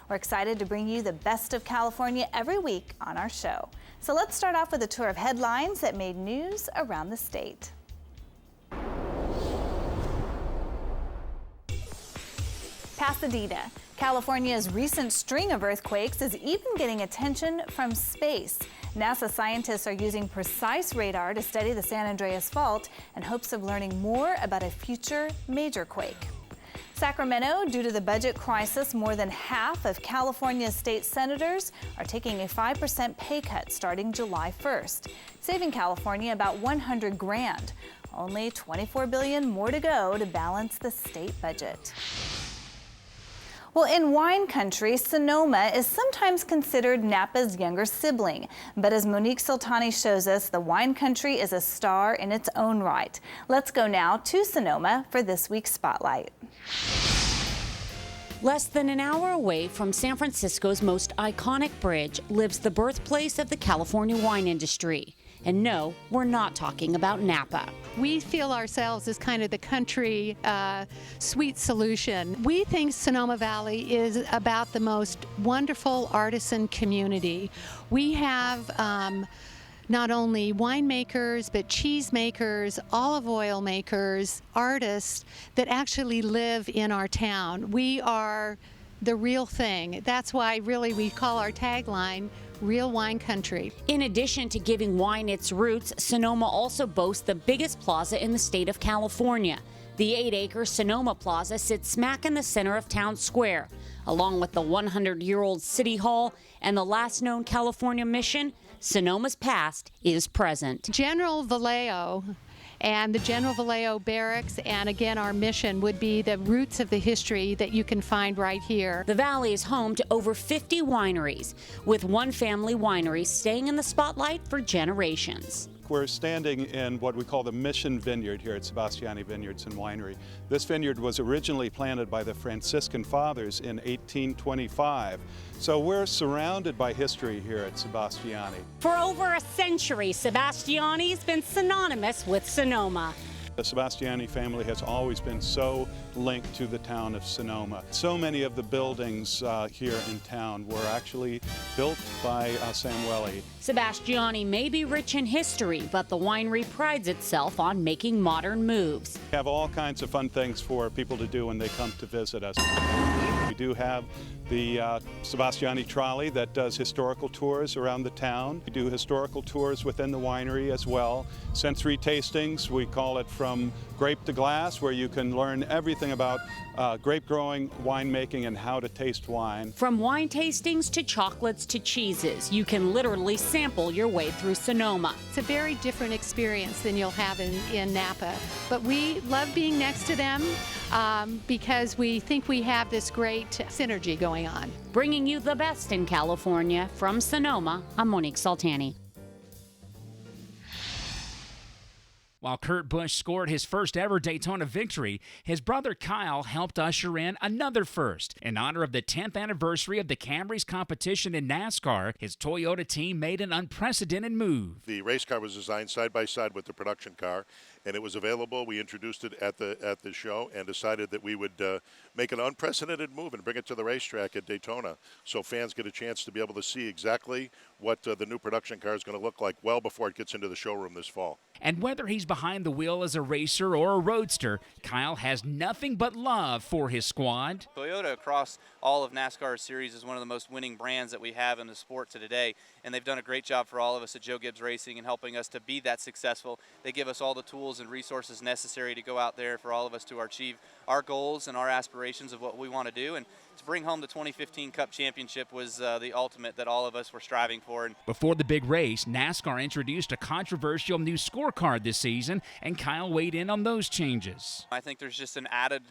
We're excited to bring you the best of California every week on our show. So let's start off with a tour of headlines that made news around the state. Pasadena. California's recent string of earthquakes is even getting attention from space. NASA scientists are using precise radar to study the San Andreas Fault in hopes of learning more about a future major quake. Sacramento, due to the budget crisis, more than half of California's state senators are taking a 5% pay cut starting July 1st, saving California about $100 grand. Only $24 billion more to go to balance the state budget. Well, in wine country, Sonoma is sometimes considered Napa's younger sibling. But as Monique Sultani shows us, the wine country is a star in its own right. Let's go now to Sonoma for this week's Spotlight. Less than an hour away from San Francisco's most iconic bridge lives the birthplace of the California wine industry. And no, we're not talking about Napa. We feel ourselves as kind of the country sweet solution. We think Sonoma Valley is about the most wonderful artisan community. We have not only winemakers, but cheese makers, olive oil makers, artists that actually live in our town. We are the real thing. That's why really we call our tagline Real Wine Country. In addition to giving wine its roots, Sonoma also boasts the biggest plaza in the state of California. The 8-acre Sonoma Plaza sits smack in the center of town square, along with the 100-year-old City Hall and the last known California mission. Sonoma's past is present. General Vallejo and the General Vallejo Barracks, and again our mission would be the roots of the history that you can find right here. The valley is home to over 50 wineries, with one family winery staying in the spotlight for generations. We're standing in what we call the Mission Vineyard here at Sebastiani Vineyards and Winery. This vineyard was originally planted by the Franciscan Fathers in 1825. So we're surrounded by history here at Sebastiani. For over a century, Sebastiani's been synonymous with Sonoma. The Sebastiani family has always been so linked to the town of Sonoma. So many of the buildings here in town were actually built by Samueli. Sebastiani may be rich in history, but the winery prides itself on making modern moves. We have all kinds of fun things for people to do when they come to visit us. We do have the Sebastiani trolley that does historical tours around the town. We do historical tours within the winery as well. Sensory tastings, we call it From Grape to Glass, where you can learn everything about grape growing, winemaking, and how to taste wine. From wine tastings to chocolates to cheeses, you can literally sample your way through Sonoma. It's a very different experience than you'll have in Napa, but we love being next to them because we think we have this great synergy going on. Bringing you the best in California from Sonoma, I'm Monique Sultani. While Kurt Busch scored his first ever Daytona victory, his brother Kyle helped usher in another first. In honor of the 10th anniversary of the Camry's competition in NASCAR, his Toyota team made an unprecedented move. The race car was designed side by side with the production car, and it was available. We introduced it at the show and decided that we would make an unprecedented move and bring it to the racetrack at Daytona, so fans get a chance to be able to see exactly what the new production car is going to look like well before it gets into the showroom this fall. And whether he's behind the wheel as a racer or a roadster, Kyle has nothing but love for his squad. Toyota across all of NASCAR series is one of the most winning brands that we have in the sport to today, and they've done a great job for all of us at Joe Gibbs Racing in helping us to be that successful. They give us all the tools and resources necessary to go out there for all of us to achieve our goals and our aspirations of what we want to do, and to bring home the 2015 Cup Championship was the ultimate that all of us were striving for. Before the big race, NASCAR introduced a controversial new scorecard this season, and Kyle weighed in on those changes. I think there's just an added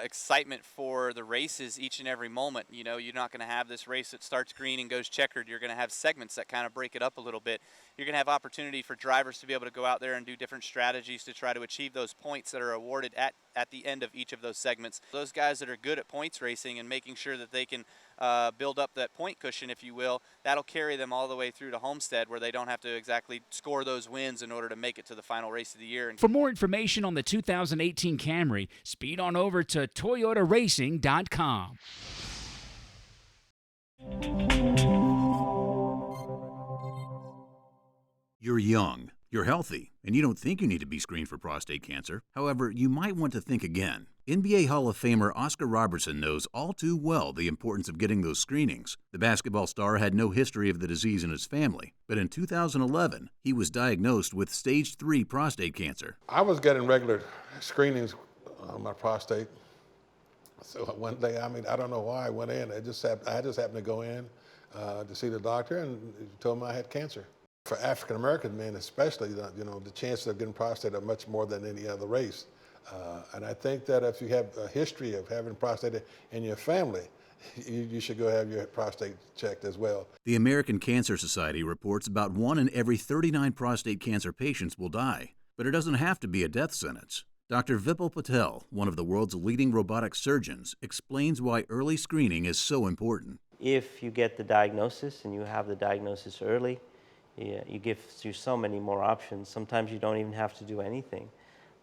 excitement for the races each and every moment. You know, you're not going to have this race that starts green and goes checkered. You're going to have segments that kind of break it up a little bit. You're going to have opportunity for drivers to be able to go out there and do different strategies to try to achieve those points that are awarded at the end of each of those segments. Those guys that are good at points racing and making sure that they can build up that point cushion, if you will, that'll carry them all the way through to Homestead, where they don't have to exactly score those wins in order to make it to the final race of the year. For more information on the 2018 Camry, speed on over to toyotaracing.com. young, you're healthy, and you don't think you need to be screened for prostate cancer. However, you might want to think again. NBA Hall of Famer Oscar Robertson knows all too well the importance of getting those screenings. The basketball star had no history of the disease in his family, but in 2011, he was diagnosed with stage 3 prostate cancer. I was getting regular screenings on my prostate. So one day, I don't know why I went in. I just happened to go in to see the doctor, and he told me I had cancer. For African American men especially, the chances of getting prostate are much more than any other race. And I think that if you have a history of having prostate in your family, you should go have your prostate checked as well. The American Cancer Society reports about 1 in every 39 prostate cancer patients will die, but it doesn't have to be a death sentence. Dr. Vipul Patel, one of the world's leading robotic surgeons, explains why early screening is so important. If you get the diagnosis and you have the diagnosis early, you give you so many more options. Sometimes you don't even have to do anything.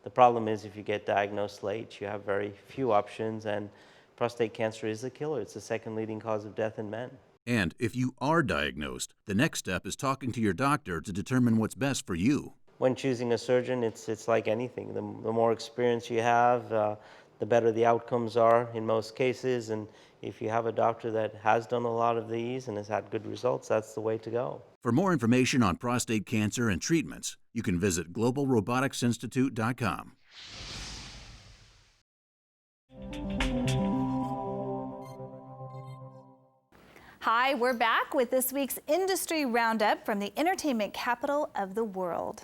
The problem is if you get diagnosed late, you have very few options, and prostate cancer is a killer. It's the second leading cause of death in men. And if you are diagnosed, the next step is talking to your doctor to determine what's best for you. When choosing a surgeon, it's like anything. The more experience you have, the better the outcomes are in most cases. And if you have a doctor that has done a lot of these and has had good results, that's the way to go. For more information on prostate cancer and treatments, you can visit globalroboticsinstitute.com. Hi, we're back with this week's Industry Roundup from the entertainment capital of the world.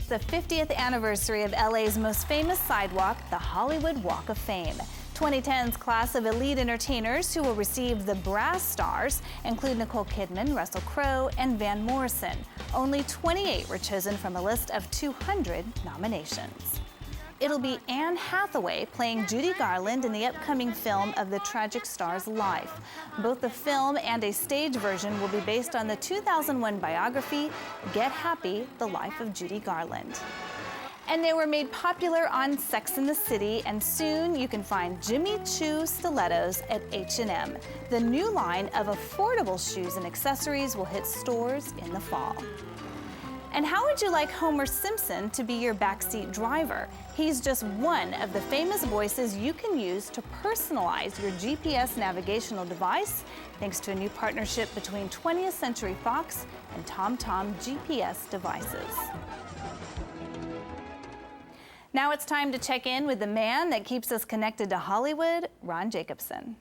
The 50th anniversary of LA's most famous sidewalk, the Hollywood Walk of Fame. 2010's class of elite entertainers who will receive the brass stars include Nicole Kidman, Russell Crowe, and Van Morrison. Only 28 were chosen from a list of 200 nominations. It'll be Anne Hathaway playing Judy Garland in the upcoming film of the tragic star's life. Both the film and a stage version will be based on the 2001 biography, Get Happy, The Life of Judy Garland. And they were made popular on Sex and the City, and soon you can find Jimmy Choo stilettos at H&M. The new line of affordable shoes and accessories will hit stores in the fall. And how would you like Homer Simpson to be your backseat driver? He's just one of the famous voices you can use to personalize your GPS navigational device, thanks to a new partnership between 20th Century Fox and TomTom GPS devices. Now it's time to check in with the man that keeps us connected to Hollywood, Ron Jacobson.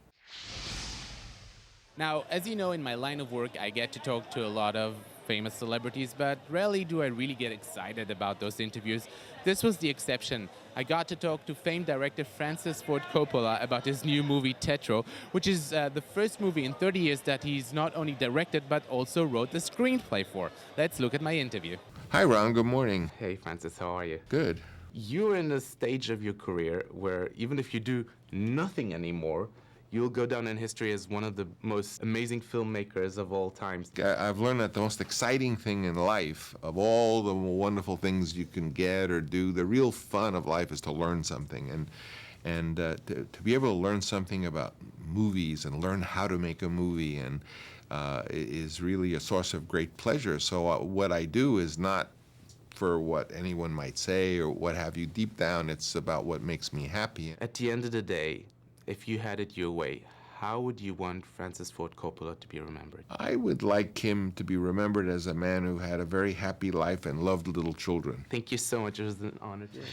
Now, as you know, in my line of work, I get to talk to a lot of famous celebrities, but rarely do I really get excited about those interviews. This was the exception. I got to talk to famed director Francis Ford Coppola about his new movie Tetro, which is the first movie in 30 years that he's not only directed but also wrote the screenplay for. Let's look at my interview. Hi Ron, good morning. Hey Francis, how are you? Good. You're in a stage of your career where even if you do nothing anymore, you'll go down in history as one of the most amazing filmmakers of all time. I've learned that the most exciting thing in life, of all the wonderful things you can get or do, the real fun of life is to learn something. And to be able to learn something about movies and learn how to make a movie and is really a source of great pleasure. So what I do is not for what anyone might say or what have you. Deep down, it's about what makes me happy. At the end of the day, if you had it your way, how would you want Francis Ford Coppola to be remembered? I would like him to be remembered as a man who had a very happy life and loved little children. Thank you so much. It was an honor to meet you.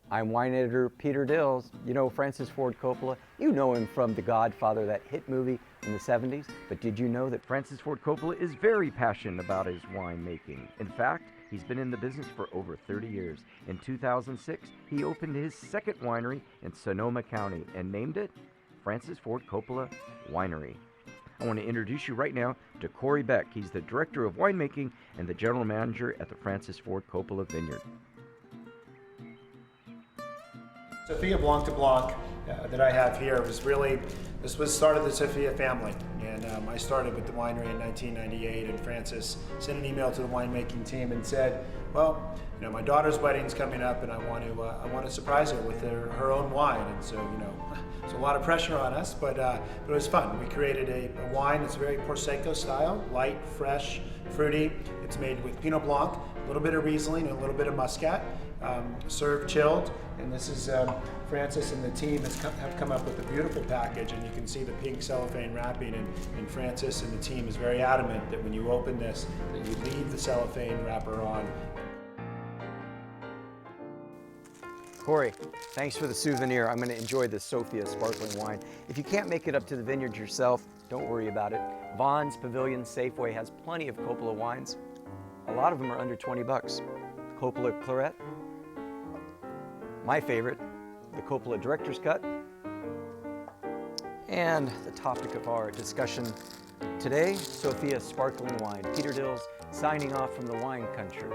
I'm wine editor Peter Dills. You know Francis Ford Coppola? You know him from The Godfather, that hit movie in the 70s. But did you know that Francis Ford Coppola is very passionate about his winemaking? In fact, he's been in the business for over 30 years. In 2006, he opened his second winery in Sonoma County and named it Francis Ford Coppola Winery. I want to introduce you right now to Corey Beck. He's the Director of Winemaking and the General Manager at the Francis Ford Coppola Vineyard. Sophia Blanc de Blanc that I have here was really, this was started the Sophia family, and I started with the winery in 1998, and Frances sent an email to the winemaking team and said, well, you know, my daughter's wedding's coming up, and I want to surprise her with her own wine. And so, you know, there's a lot of pressure on us, but it was fun. We created a wine that's very Prosecco style, light, fresh, fruity. It's made with Pinot Blanc, a little bit of Riesling, and a little bit of Muscat, served chilled. And this is Frances and the team have come up with a beautiful package, and you can see the pink cellophane wrapping, and Frances and the team is very adamant that when you open this, that you leave the cellophane wrapper on. Corey, thanks for the souvenir. I'm going to enjoy this Sophia sparkling wine. If you can't make it up to the vineyard yourself, don't worry about it. Vaughn's Pavilion Safeway has plenty of Coppola wines. A lot of them are under 20 bucks. Coppola Claret, my favorite, the Coppola Director's Cut, and the topic of our discussion today, Sophia sparkling wine. Peter Dills signing off from the wine country.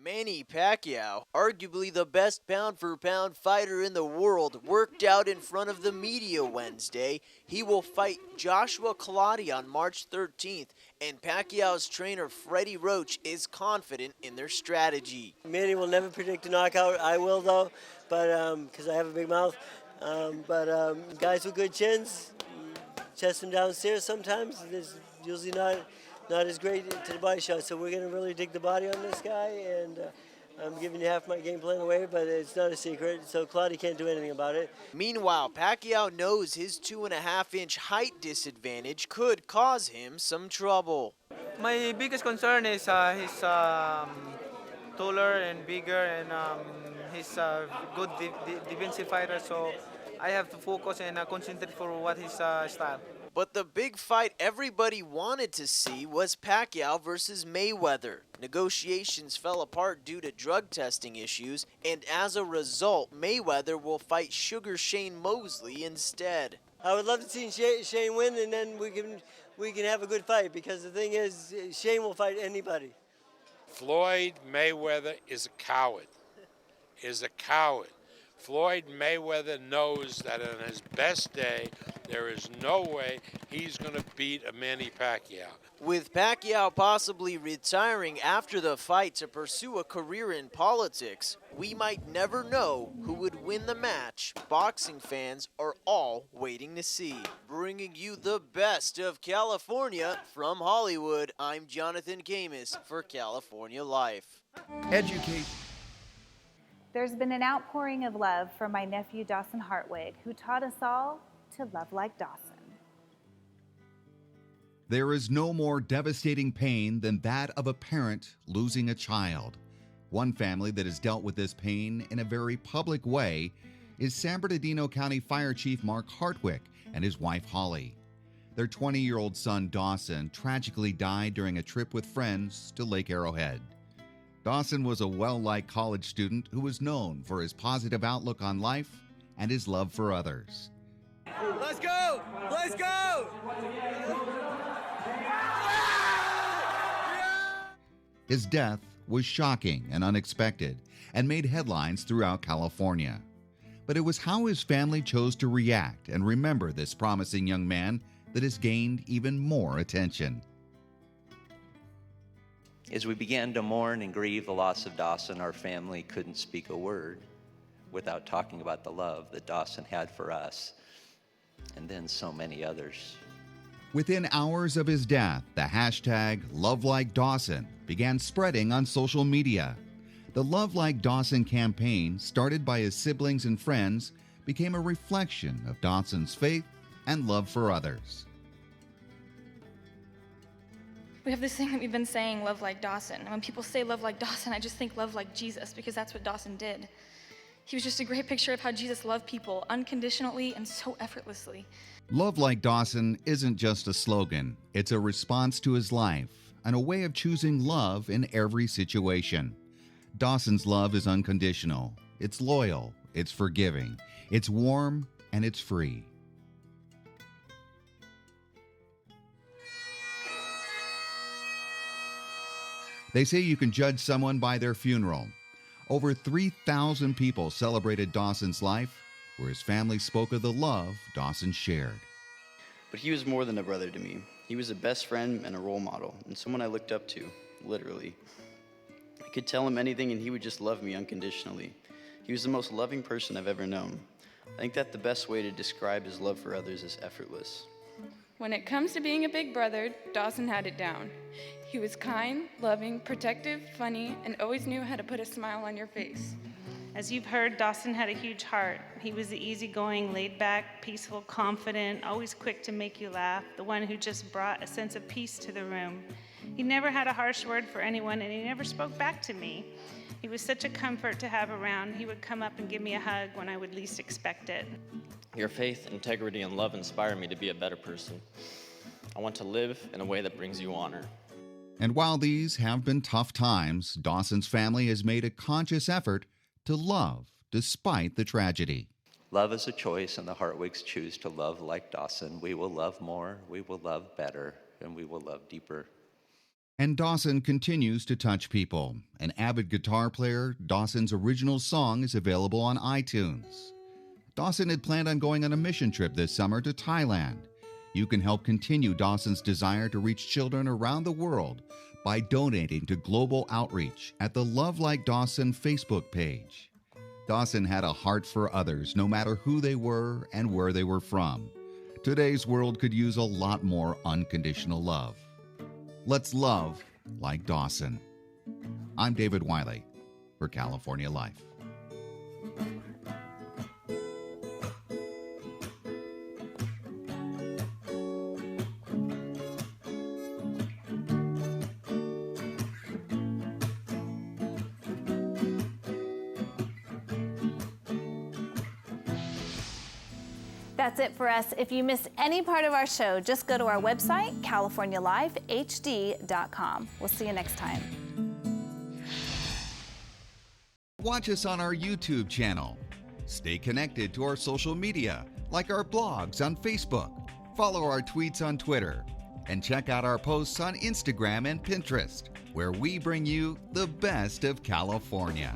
Manny Pacquiao, arguably the best pound-for-pound fighter in the world, worked out in front of the media Wednesday. He will fight Joshua Clottey on March 13th, and Pacquiao's trainer Freddie Roach is confident in their strategy. Manny will never predict a knockout. I will, though, but because I have a big mouth. Guys with good chins, chest them downstairs sometimes. There's usually not as great to the body shot, so we're going to really dig the body on this guy, and I'm giving you half my game plan away, but it's not a secret, so Clottey can't do anything about it. Meanwhile, Pacquiao knows his 2.5-inch height disadvantage could cause him some trouble. My biggest concern is he's taller and bigger, and he's a good defensive fighter, so I have to focus and concentrate for what his style. But the big fight everybody wanted to see was Pacquiao versus Mayweather. Negotiations fell apart due to drug testing issues, and as a result, Mayweather will fight Sugar Shane Mosley instead. I would love to see Shane win, and then we can have a good fight, because the thing is, Shane will fight anybody. Floyd Mayweather is a coward. Floyd Mayweather knows that on his best day, there is no way he's going to beat a Manny Pacquiao. With Pacquiao possibly retiring after the fight to pursue a career in politics, we might never know who would win the match. Boxing fans are all waiting to see. Bringing you the best of California from Hollywood, I'm Jonathan Camus for California Life. Educate. There's been an outpouring of love from my nephew Dawson Hartwig, who taught us all to love like Dawson. There is no more devastating pain than that of a parent losing a child. One family that has dealt with this pain in a very public way is San Bernardino County Fire Chief Mark Hartwig and his wife Holly. Their 20-year-old son Dawson tragically died during a trip with friends to Lake Arrowhead. Dawson was a well-liked college student who was known for his positive outlook on life and his love for others. Let's go! Let's go! His death was shocking and unexpected and made headlines throughout California. But it was how his family chose to react and remember this promising young man that has gained even more attention. As we began to mourn and grieve the loss of Dawson, our family couldn't speak a word without talking about the love that Dawson had for us, and then so many others. Within hours of his death, the hashtag #LoveLikeDawson began spreading on social media. The Love Like Dawson campaign, started by his siblings and friends, became a reflection of Dawson's faith and love for others. We have this thing that we've been saying, love like Dawson. And when people say love like Dawson, I just think love like Jesus, because that's what Dawson did. He was just a great picture of how Jesus loved people unconditionally and so effortlessly. Love Like Dawson isn't just a slogan. It's a response to his life and a way of choosing love in every situation. Dawson's love is unconditional. It's loyal. It's forgiving. It's warm, and it's free. They say you can judge someone by their funeral. Over 3,000 people celebrated Dawson's life, where his family spoke of the love Dawson shared. But he was more than a brother to me. He was a best friend and a role model, and someone I looked up to, literally. I could tell him anything and he would just love me unconditionally. He was the most loving person I've ever known. I think that the best way to describe his love for others is effortless. When it comes to being a big brother, Dawson had it down. He was kind, loving, protective, funny, and always knew how to put a smile on your face. As you've heard, Dawson had a huge heart. He was the easygoing, laid-back, peaceful, confident, always quick to make you laugh, the one who just brought a sense of peace to the room. He never had a harsh word for anyone, and he never spoke back to me. He was such a comfort to have around. He would come up and give me a hug when I would least expect it. Your faith, integrity, and love inspire me to be a better person. I want to live in a way that brings you honor. And while these have been tough times, Dawson's family has made a conscious effort to love despite the tragedy. Love is a choice, and the Hartwigs choose to love like Dawson. We will love more, we will love better, and we will love deeper. And Dawson continues to touch people. An avid guitar player, Dawson's original song is available on iTunes. Dawson had planned on going on a mission trip this summer to Thailand. You can help continue Dawson's desire to reach children around the world by donating to global outreach at the Love Like Dawson Facebook page. Dawson had a heart for others, no matter who they were and where they were from. Today's world could use a lot more unconditional love. Let's love like Dawson. I'm David Wiley for California Life. That's it for us. If you missed any part of our show, just go to our website, californialifehd.com. We'll see you next time. Watch us on our YouTube channel. Stay connected to our social media, like our blogs on Facebook. Follow our tweets on Twitter. And check out our posts on Instagram and Pinterest, where we bring you the best of California.